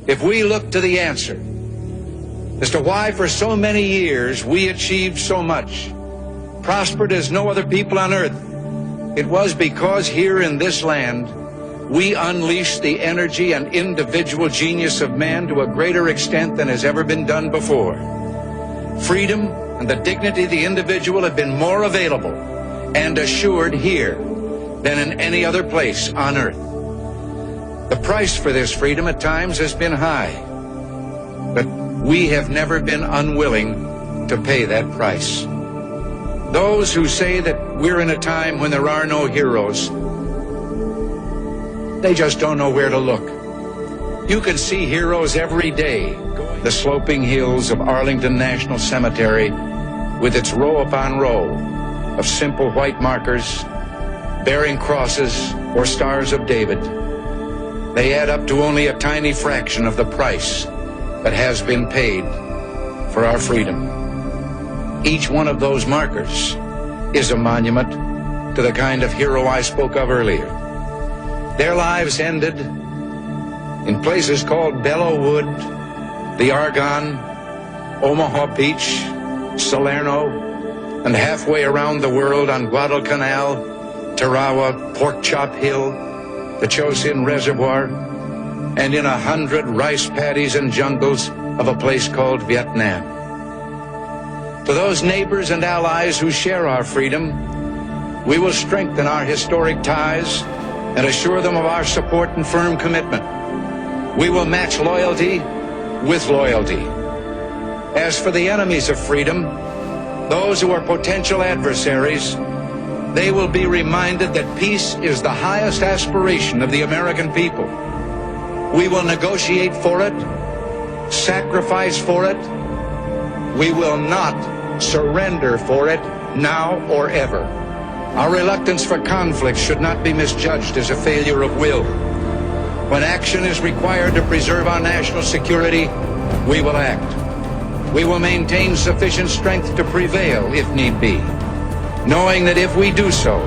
if we look to the answer as to why for so many years we achieved so much, prospered as no other people on earth, it was because here in this land we unleashed the energy and individual genius of man to a greater extent than has ever been done before. Freedom and the dignity of the individual have been more available and assured here than in any other place on earth. The price for this freedom at times has been high, but we have never been unwilling to pay that price. Those who say that we're in a time when there are no heroes, they just don't know where to look. You can see heroes every day. The sloping hills of Arlington National Cemetery, with its row upon row of simple white markers bearing crosses or stars of David, they add up to only a tiny fraction of the price that has been paid for our freedom. Each one of those markers is a monument to the kind of hero I spoke of earlier. Their lives ended in places called Belleau Wood, the Argonne, Omaha Beach, Salerno, and halfway around the world on Guadalcanal, Tarawa, Pork Chop Hill, the Chosin Reservoir, and in 100 rice paddies and jungles of a place called Vietnam. To those neighbors and allies who share our freedom, we will strengthen our historic ties and assure them of our support and firm commitment. We will match loyalty with loyalty. As for the enemies of freedom, those who are potential adversaries, they will be reminded that peace is the highest aspiration of the American people. We will negotiate for it, sacrifice for it. We will not surrender for it, now or ever. Our reluctance for conflict should not be misjudged as a failure of will. When action is required to preserve our national security, we will act. We will maintain sufficient strength to prevail if need be, knowing that if we do so,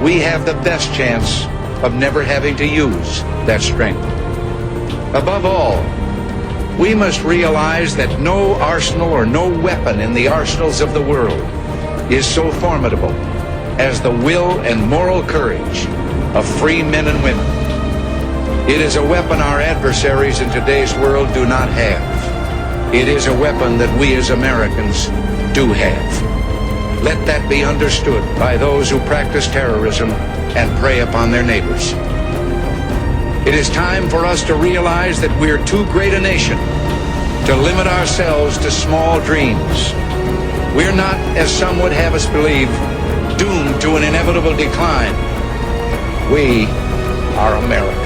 we have the best chance of never having to use that strength. Above all, we must realize that no arsenal or no weapon in the arsenals of the world is so formidable as the will and moral courage of free men and women. It is a weapon our adversaries in today's world do not have. It is a weapon that we as Americans do have. Let that be understood by those who practice terrorism and prey upon their neighbors. It is time for us to realize that we're too great a nation to limit ourselves to small dreams. We're not, as some would have us believe, doomed to an inevitable decline. We are America.